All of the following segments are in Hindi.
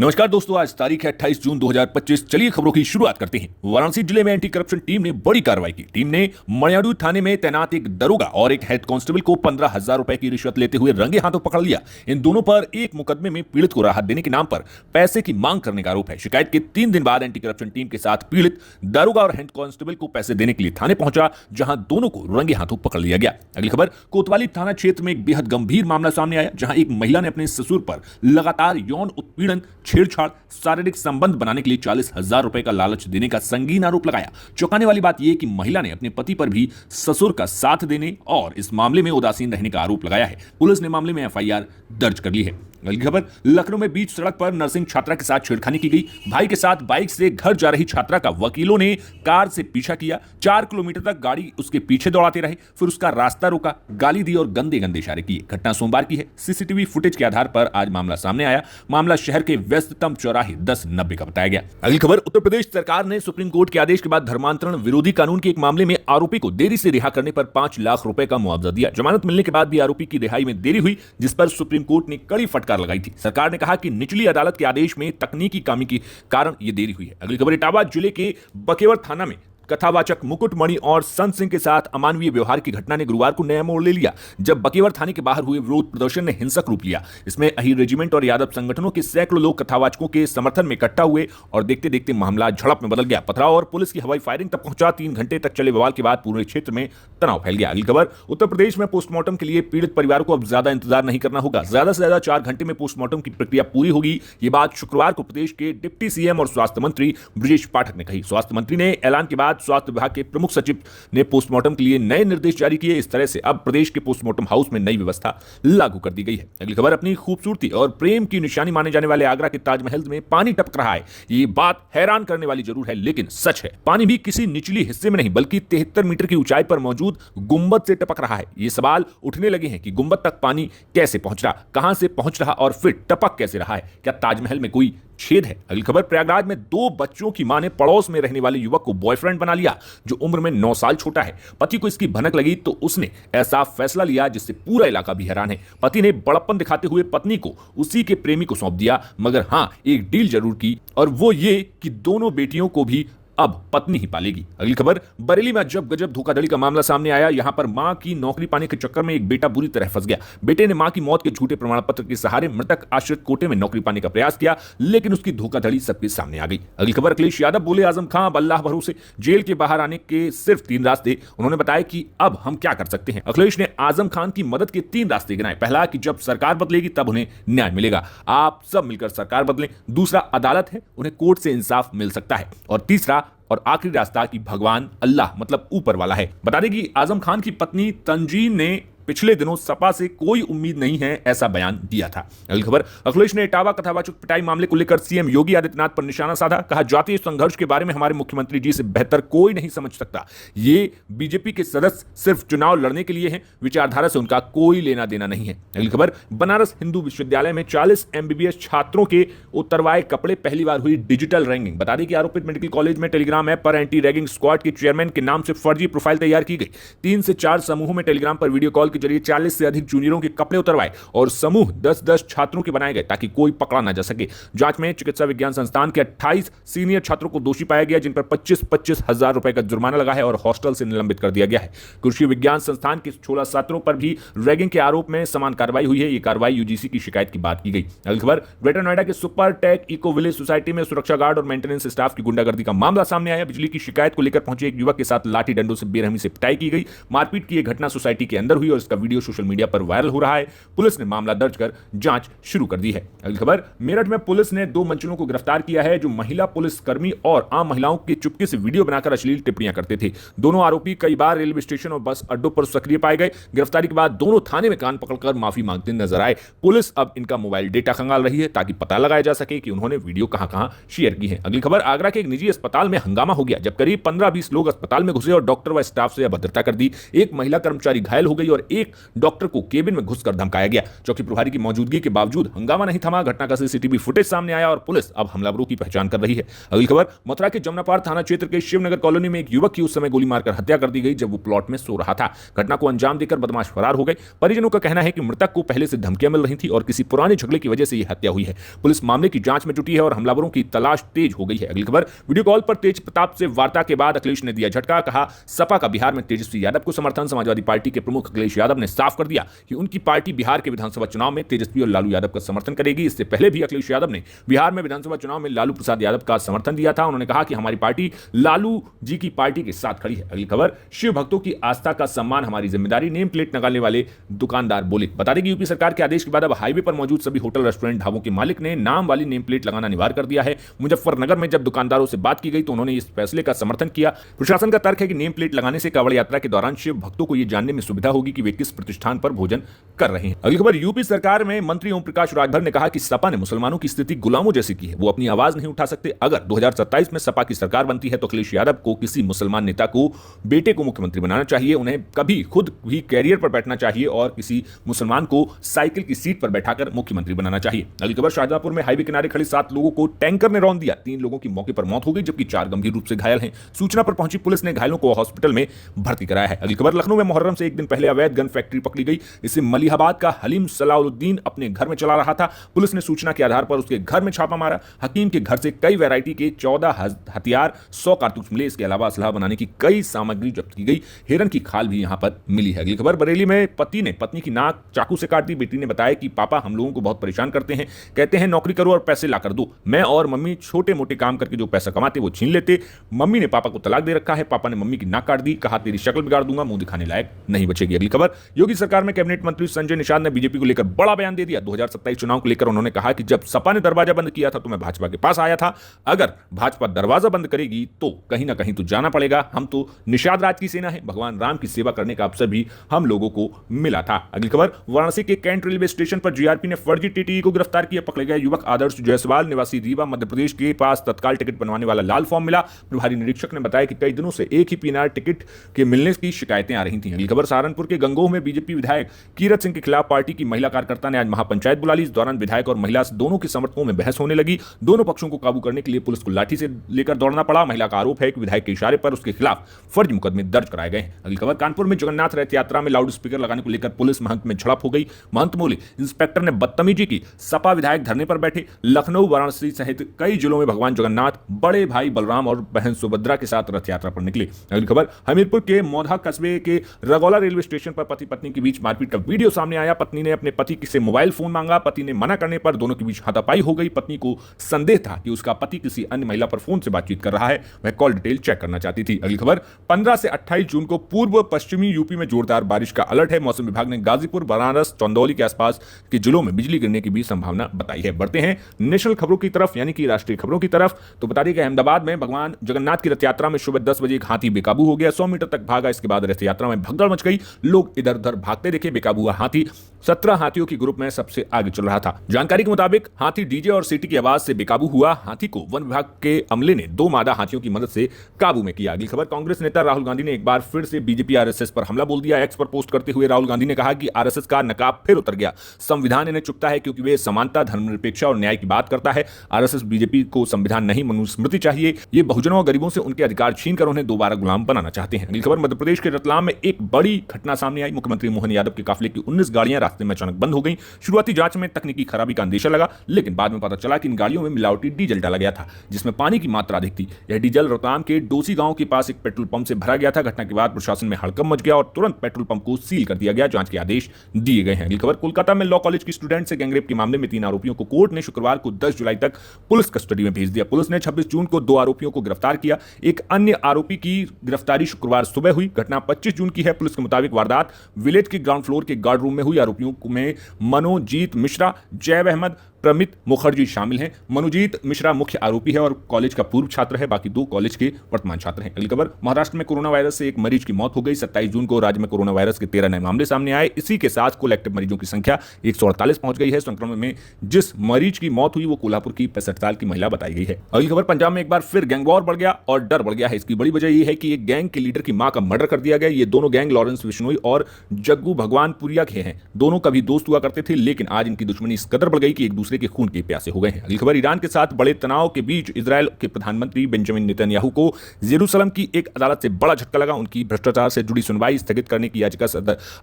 नमस्कार दोस्तों, आज तारीख है 28 जून 2025। चलिए खबरों की शुरुआत करते हैं। वाराणसी जिले में एंटी करप्शन टीम ने बड़ी कार्रवाई की। टीम ने मणियाडू थाने में तैनात एक दरोगा और एक हेड कांस्टेबल को 15,000 रुपए की रिश्वत लेते हुए रंगे हाथों पकड़ लिया। इन दोनों पर एक मुकदमे में पीड़ित को राहत देने के नाम पर पैसे की मांग करने का आरोप है। शिकायत के 3 दिन बाद एंटी करप्शन टीम के साथ पीड़ित दरोगा और हेड कांस्टेबल को पैसे देने के लिए थाने पहुंचा, जहां दोनों को रंगे हाथों पकड़ लिया गया। अगली खबर, कोतवाली थाना क्षेत्र में एक बेहद गंभीर मामला सामने आया, जहां एक महिला ने अपने ससुर पर लगातार यौन उत्पीड़न, छेड़छाड़, शारीरिक संबंध बनाने के लिए 40,000 रुपए का लालच देने का संगीन आरोप लगाया। चौंकाने वाली बात यह कि महिला ने अपने पति पर भी ससुर का साथ देने और इस मामले में उदासीन रहने का आरोप लगाया है। पुलिस ने मामले में एफआईआर दर्ज कर ली है। अगली खबर, लखनऊ में बीच सड़क पर नर्सिंग छात्रा के साथ छेड़खानी की गई। भाई के साथ बाइक से घर जा रही छात्रा का वकीलों ने कार से पीछा किया। 4 किलोमीटर तक गाड़ी उसके पीछे दौड़ाते रहे, फिर उसका रास्ता रोका, गाली दी और गंदे गंदे इशारे किए। घटना सोमवार की है। सीसीटीवी फुटेज के आधार पर आज मामला सामने आया। मामला शहर के व्यस्ततम चौराहे 1090 का बताया गया। अगली खबर, उत्तर प्रदेश सरकार ने सुप्रीम कोर्ट के आदेश के बाद धर्मांतरण विरोधी कानून के एक मामले में आरोपी को देरी से रिहा करने पर 5 लाख रुपए का मुआवजा दिया। जमानत मिलने के बाद भी आरोपी की रिहाई में देरी हुई, जिस पर सुप्रीम कोर्ट ने कड़ी फटकार लगाई थी। सरकार ने कहा कि निचली अदालत के आदेश में तकनीकी खामी के कारण यह देरी हुई है। अगली खबर, इटावा जिले के बकेवर थाना में कथावाचक मुकुट मणि और संत सिंह के साथ अमानवीय व्यवहार की घटना ने गुरुवार को नया मोड़ ले लिया, जब बकेवर थाने के बाहर हुए विरोध प्रदर्शन ने हिंसक रूप लिया। इसमें अहीर रेजिमेंट और यादव संगठनों के सैकड़ों लोग कथावाचकों के समर्थन में इकट्ठा हुए और देखते देखते मामला झड़प में बदल गया। पथराव और पुलिस की हवाई फायरिंग तक पहुंचा। 3 घंटे तक चले बवाल के बाद पूरे क्षेत्र में तनाव फैल गया। अगली खबर, उत्तर प्रदेश में पोस्टमार्टम के लिए पीड़ित परिवारों को अब ज्यादा इंतजार नहीं करना होगा। ज्यादा से ज्यादा 4 घंटे में पोस्टमार्टम की प्रक्रिया पूरी होगी। ये बात शुक्रवार को प्रदेश के डिप्टी सीएम और स्वास्थ्य मंत्री ब्रजेश पाठक ने कही। स्वास्थ्य मंत्री ने ऐलान के बाद स्वास्थ्य विभाग के प्रमुख सचिव ने पोस्टमार्टम के लिए नए निर्देश जारी किए। इस तरह से अब प्रदेश के पोस्टमार्टम हाउस में नई व्यवस्था लागू कर दी गई है। अगली खबर, अपनी खूबसूरती और प्रेम की निशानी माने जाने वाले आगरा के ताजमहल में पानी टपक रहा है। ये बात हैरान करने वाली जरूर है, लेकिन सच है। पानी भी किसी निचली हिस्से में नहीं, बल्कि 73 मीटर की ऊंचाई पर मौजूद गुंबद से टपक रहा है। ये सवाल उठने लगे हैं कि गुंबद तक पानी कैसे पहुंच रहा, कहां से पहुंच रहा और फिर टपक कैसे रहा है? क्या ताजमहल में कोई छेद है? अगली खबर, प्रयागराज में 2 बच्चों की मां ने पड़ोस में रहने वाले युवक को बॉयफ्रेंड बना लिया, जो उम्र में 9 साल छोटा है। पति को इसकी भनक लगी तो उसने ऐसा फैसला लिया जिससे पूरा इलाका भी हैरान है। पति ने बड़प्पन दिखाते हुए पत्नी को उसी के प्रेमी को सौंप दिया, मगर हां, एक डील जरूर की, और वो ये कि दोनों बेटियों को भी अब पत्नी ही पालेगी। अगली खबर, बरेली में अजब गजब धोखाधड़ी का मामला सामने आया। यहां पर मां की नौकरी पाने के चक्कर में एक बेटा बुरी तरह फंस गया। बेटे ने मां की मौत के झूठे प्रमाण पत्र के सहारे मृतक आश्रित कोटे में नौकरी पाने का प्रयास किया, लेकिन उसकी धोखाधड़ी सबके सामने आ गई। अगली खबर, अखिलेश यादव बोले आजम खां अब अल्लाह भरोसे, जेल के बाहर आने के सिर्फ 3 रास्ते। उन्होंने बताया कि अब हम क्या कर सकते हैं। अखिलेश ने आजम खान की मदद के 3 रास्ते गिनाए। पहला कि जब सरकार बदलेगी तब उन्हें न्याय मिलेगा, आप सब मिलकर सरकार बदलें। दूसरा, अदालत है, उन्हें कोर्ट से इंसाफ मिल सकता है। और तीसरा और आखिरी रास्ता कि भगवान अल्लाह मतलब ऊपर वाला है। बता दें कि आजम खान की पत्नी तंजीन ने पिछले दिनों सपा से कोई उम्मीद नहीं है ऐसा बयान दिया था। अगली खबर, अखिलेश ने इटावा कथावाचक पिटाई मामले को लेकर सीएम योगी आदित्यनाथ पर निशाना साधा। कहा, जातीय संघर्ष के बारे में हमारे मुख्यमंत्री जी से बेहतर कोई नहीं समझ सकता। ये बीजेपी के सदस्य सिर्फ चुनाव लड़ने के लिए हैं, विचारधारा से उनका कोई लेना देना नहीं है। अगली खबर, बनारस हिंदू विश्वविद्यालय में 40 एमबीबीएस छात्रों के उतरवाए कपड़े पहली बार हुई डिजिटल रैंकिंग। बता दें कि आरोपित मेडिकल कॉलेज में टेलीग्राम ऐप पर एंटी रैगिंग स्क्वाड के चेयरमैन के नाम से फर्जी प्रोफाइल तैयार की गई। 3 से 4 समूहों में टेलीग्राम पर वीडियो कॉल के जरिए 40 से अधिक जूनियरों के कपड़े उतरवाए और समूह 10-10 छात्रों के बनाए गए ताकि कोई पकड़ा ना जा सके। जांच में चिकित्सा विज्ञान संस्थान के 28 सीनियर छात्रों को दोषी पाया गया, जिन पर 25-25 हजार रुपए का जुर्माना लगा है और हॉस्टल से निलंबित कर दिया गया है। कृषि विज्ञान संस्थान के 16 छात्रों पर भी रैगिंग के आरोप में समान कार्रवाई हुई है। यह कार्रवाई यूजीसी की शिकायत की बात की गई। अगली खबर, ग्रेटर नोएडा के Supertech eco village society में सुरक्षा गार्ड और मेंटेनेंस स्टाफ की गुंडागर्दी का मामला सामने आया। बिजली की शिकायत को लेकर पहुंचे एक युवक के साथ लाठी डंडों से बेरहमी से पिटाई की गई। मारपीट की यह घटना सोसाइटी के अंदर हुई और इसका वीडियो सोशल मीडिया पर वायरल हो रहा है। पुलिस ने मामला दर्ज कर जांच शुरू कर दी है। अगली खबर, मेरठ में पुलिस ने 2 मंचलों को गिरफ्तार किया है जो महिला पुलिस कर्मी और आम महिलाओं के चुपके से वीडियो बनाकर अश्लील टिप्पणियां करते थे। दोनों आरोपी कई बार रेलवे स्टेशन और बस अड्डों पर सक्रिय पाए गए। गिरफ्तारी के बाद दोनों थाने में कान पकड़कर माफी मांगते नजर आए। पुलिस अब इनका मोबाइल डेटा खंगाल रही है ताकि पता लगाया जा सके कि उन्होंने वीडियो कहां-कहां शेयर की है। अगली खबर, आगरा के एक निजी अस्पताल में हंगामा हो गया जब करीब 15-20 लोग अस्पताल में घुसे और डॉक्टर व स्टाफ से अभद्रता कर दी। एक महिला कर्मचारी घायल हो गई और एक डॉक्टर को केबिन में घुसकर धमकाया गया। चौकी प्रभारी की मौजूदगी के बावजूद हंगामा नहीं थमा। घटना का सीसीटीवी फुटेज सामने आया और पुलिस अब हमलावरों की पहचान कर रही है। अगली खबर, मथुरा के जमुनापार थाना क्षेत्र के शिवनगर कॉलोनी में एक युवक की उस समय गोली मारकर हत्या कर दी गई जब वो प्लॉट में सो रहा था। घटना को अंजाम देकर बदमाश फरार हो गए। परिजनों का कहना है कि मृतक को पहले से धमकियां मिल रही थी और किसी पुराने झगड़े की वजह से यह हत्या हुई है। पुलिस मामले की जांच में जुटी है और हमलावरों की तलाश तेज हो गई है। अगली खबर, वीडियो कॉल पर तेज प्रताप से वार्ता के बाद अखिलेश ने दिया झटका। कहा, सपा का बिहार में तेजस्वी यादव को समर्थन। समाजवादी पार्टी के प्रमुख अखिलेश यादव ने साफ कर दिया कि उनकी पार्टी बिहार के विधानसभा चुनाव में तेजस्वी और लालू यादव का समर्थन करेगी। इससे पहले भी अखिलेश यादव ने बिहार में विधानसभा चुनाव में लालू प्रसाद यादव का समर्थन दिया था। उन्होंने कहा कि हमारी पार्टी लालू जी की पार्टी के साथ खड़ी है। अगली खबर, शिव भक्तों की आस्था का सम्मान हमारी जिम्मेदारी, नेम प्लेट लगाने वाले दुकानदार बोले। बता दें कि यूपी सरकार के आदेश के बाद अब हाईवे पर मौजूद सभी होटल, रेस्टोरेंट, ढाबों के मालिक ने नाम वाली नेम प्लेट लगाना अनिवार्य कर दिया है। मुजफ्फरनगर में जब दुकानदारों से बात की गई तो उन्होंने इस फैसले का समर्थन किया। प्रशासन का तर्क है कि नेम प्लेट लगाने से कांवड़ यात्रा के दौरान शिव भक्तों को यह जानने में सुविधा होगी कि वे किस प्रतिष्ठान पर भोजन कर रहे हैं। अगली खबर, यूपी सरकार में मंत्री ओम प्रकाश राजभर ने कहा कि सपा ने मुसलमानों की स्थिति गुलामों जैसी की है, वो अपनी आवाज नहीं उठा सकते। अगर 2027 में सपा की सरकार बनती है तो अखिलेश यादव को किसी मुसलमान नेता को बेटे को मुख्यमंत्री बनाना चाहिए। उन्हें कभी खुद भी कैरियर पर बैठना चाहिए और किसी मुसलमान को साइकिल की सीट पर बैठाकर मुख्यमंत्री बनाना चाहिए। अगली खबर, शाहजहांपुर में हाईवे किनारे खड़े 7 लोगों को टैंकर ने रौंद दिया। 3 लोगों की मौके पर मौत हो गई जबकि 4 गंभीर रूप से घायल हैं। सूचना पर पहुंची पुलिस ने घायलों को हॉस्पिटल में भर्ती कराया है। अगली खबर, लखनऊ में मुहर्रम से एक दिन पहले अवैध गन फैक्ट्री पकड़ी गई। इसे मलिहाबाद का हलीम सलाउद्दीन अपने घर में चला रहा था। पुलिस ने सूचना के आधार पर उसके घर में छापा मारा। हकीम के घर से कई वैरायटी के 14 हथियार, 100 कारतूस मिले। इसके अलावा असलहा बनाने की कई सामग्री जब्त की गई। हिरन की खाल भी यहां पर मिली है। अगली खबर, बरेली में पति ने पत्नी की नाक चाकू से काट दी। बेटी ने बताया कि पापा हम लोगों को बहुत परेशान करते हैं, कहते हैं नौकरी करो और पैसे ला कर दो। मैं और मम्मी छोटे मोटे काम करके जो पैसा कमाते वो छीन लेते। मम्मी ने पापा को तलाक दे रखा है। पापा ने मम्मी की नाक काट दी, कहा तेरी शक्ल बिगाड़ दूंगा, मुंह दिखाने लायक नहीं बचेगी। अगली खबर, योगी सरकार में कैबिनेट मंत्री संजय निषाद ने बीजेपी को लेकर बड़ा बयान दे दिया। 2027 चुनाव को लेकर उन्होंने कहा कि जब सपा ने दरवाजा बंद किया था तो मैं भाजपा के पास आया था। अगर भाजपा दरवाजा बंद करेगी तो कहीं ना कहीं तो जाना पड़ेगा। हम तो निषाद राज की सेना है। भगवान राम की सेवा करने का अवसर भी हम लोगों को मिला था। अगली खबर, वाराणसी के कैंट रेलवे स्टेशन पर जीआरपी ने फर्जी टीटीई को गिरफ्तार किया। पकड़े गए युवक आदर्श जायसवाल निवासी रीवा मध्य प्रदेश के पास तत्काल टिकट बनवाने वाला लाल फॉर्म मिला। प्रभारी निरीक्षक ने बताया कि कई दिनों से एक ही पीएनआर टिकट के मिलने की शिकायतें आ रही थी। अगली खबर, सहारनपुर के गंगोह में बीजेपी विधायक कीरत सिंह के खिलाफ पार्टी की महिला कार्यकर्ता ने आज महापंचायत बुला ली। इस दौरान विधायक और महिला दोनों के समर्थकों में बहस होने लगी। दोनों पक्षों को काबू करने के लिए पुलिस को लाठी से लेकर दौड़ना पड़ा। महिला का आरोप है कि विधायक के इशारे पर उसके खिलाफ फर्जी मुकदमे दर्ज कराए गए हैं। अगली खबर, कानपुर में जगन्नाथ रथ यात्रा में लाउड स्पीकर लगाने को लेकर पुलिस महंत में झड़प हो गई। महंत बोले इंस्पेक्टर ने बदतमीजी की। सपा विधायक धरने पर बैठे। लखनऊ, वाराणसी सहित कई जिलों में भगवान जगन्नाथ बड़े भाई बलराम और बहन सुभद्रा के साथ रथ यात्रा पर निकले। अगली खबर, हमीरपुर के मौधा कस्बे के रगौला रेलवे स्टेशन पर पति पत्नी के बीच मारपीट का वीडियो सामने आया। पत्नी ने अपने पति से मोबाइल फोन मांगा। पति ने मना करने पर दोनों के बीच हाथापाई हो गई। पत्नी को संदेह था कि उसका पति किसी अन्य महिला पर फोन से बातचीत कर रहा है। वह कॉल डिटेल चेक करना चाहती थी। अगली खबर, 15 से 28 जून को पूर्व पश्चिमी यूपी में जोरदार बारिश का अलर्ट है। मौसम विभाग ने गाजीपुर, बनारस, चंदौली के आसपास के जिलों में बिजली गिरने की भी संभावना बताई है। बढ़ते हैं नेशनल खबरों की तरफ, यानी कि राष्ट्रीय खबरों की तरफ। तो बता दें कि अहमदाबाद में भगवान जगन्नाथ की रथ यात्रा में सुबह 10 बजे एक हाथी बेकाबू हो गया। 100 मीटर तक भागा। इसके बाद रथ यात्रा में भगदड़ मच गई। लोग इधर उधर भागते दिखे। बेकाबू हुआ हाथी 17 हाथियों की ग्रुप में सबसे आगे चल रहा था। जानकारी के मुताबिक हाथी डीजे और सीटी की आवाज से बेकाबू हुआ। हाथी को वन विभाग के अमले ने 2 मादा हाथियों की मदद से काबू में किया। अगली खबर, कांग्रेस नेता राहुल गांधी ने एक बार फिर से बीजेपी आरएसएस पर हमला बोल दिया। एक्स पर पोस्ट करते हुए राहुल गांधी ने कहा कि आरएसएस का नकाब फिर उतर गया। संविधान इन्हें चुभता है क्योंकि वे समानता, धर्मनिरपेक्षता और न्याय की बात करता है। आरएसएस बीजेपी को संविधान नहीं मनुस्मृति चाहिए। ये बहुजनों और गरीबों से उनके अधिकार छीनकर उन्हें दोबारा गुलाम बनाना चाहते हैं। अगली खबर, मध्य प्रदेश के रतलाम में एक बड़ी घटना सामने आई। मुख्यमंत्री मोहन यादव के काफिले की 19 गाड़ियां रास्ते में अचानक बंद हो गई। शुरुआती जांच में तकनीकी खराबी का अंदेशा लगा, लेकिन बाद में पता चला कि इन गाड़ियों में मिलावटी डीजल डाला गया था जिसमें पानी की मात्रा अधिक थी। यह डीजल रतलाम के डोसी गांव के पास एक पेट्रोल पंप से भरा गया था। घटना के बाद प्रशासन में हड़कंप मच गया और तुरंत पेट्रोल पंप को सील कर दिया गया। जांच के आदेश दिए गए हैं। अगली खबर, कोलकाता में लॉ कॉलेज की स्टूडेंट से गैंगरेप के मामले में 3 आरोपियों को कोर्ट ने शुक्रवार को 10 जुलाई तक पुलिस कस्टडी में भेज दिया। पुलिस ने 26 जून को 2 आरोपियों को गिरफ्तार किया। एक अन्य आरोपी की गिरफ्तारी शुक्रवार सुबह हुई। घटना 25 जून की है। पुलिस के मुताबिक वारदात विलेज के ग्राउंड फ्लोर के गार्ड रूम में हुई। आरोपियों में मनोजीत मिश्रा, जैब अहमद, प्रमित मुखर्जी शामिल हैं। मनोजीत मिश्रा मुख्य आरोपी है और कॉलेज का पूर्व छात्र है, बाकी 2 कॉलेज के वर्तमान छात्र हैं। अगली खबर, महाराष्ट्र में कोरोना वायरस से एक मरीज की मौत हो गई। 27 जून को राज्य में कोरोना वायरस के 13 नए मामले सामने आए। इसी के साथ कुल एक्टिव मरीजों की संख्या 148 पहुंच गई है। संक्रमण में जिस मरीज की मौत हुई वो कोल्हापुर की 65 साल की महिला बताई गई है। अगली खबर, पंजाब में एक बार फिर गैंग वॉर बढ़ गया और डर बढ़ गया है। इसकी बड़ी वजह यह है कि एक गैंग के लीडर की मां का मर्डर कर दिया गया। ये दोनों गैंग लॉरेंस बिश्नोई और जग्गू भगवानपुरिया के हैं। दोनों कभी दोस्त हुआ करते थे, लेकिन आज इनकी दुश्मनी इस कदर बढ़ गई कि एक दूसरे के खून के प्यासे हो गए हैं। अगली खबर, ईरान के साथ बड़े तनाव के बीच इजरायल के प्रधानमंत्री बेंजामिन नेतन्याहू को जेरूसलम की एक अदालत से बड़ा झटका लगा। उनकी भ्रष्टाचार से जुड़ी सुनवाई स्थगित करने की याचिका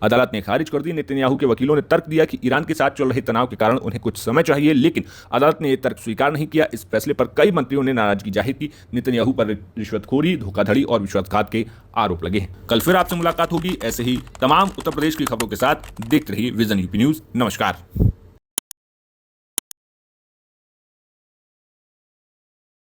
अदालत ने खारिज कर दी। नेतन्याहू के वकीलों ने तर्क दिया कि ईरान के साथ चल रहे तनाव के कारण उन्हें कुछ समय चाहिए, लेकिन अदालत ने यह तर्क स्वीकार नहीं किया। इस फैसले पर कई मंत्रियों ने नाराजगी जाहिर की। नेतन्याहू पर रिश्वतखोरी, धोखाधड़ी और विश्वासघात के आरोप लगे हैं। कल फिर आपसे मुलाकात होगी ऐसे ही तमाम उत्तर प्रदेश की खबरों के साथ। देखते रहिए विजन यूपी न्यूज। नमस्कार।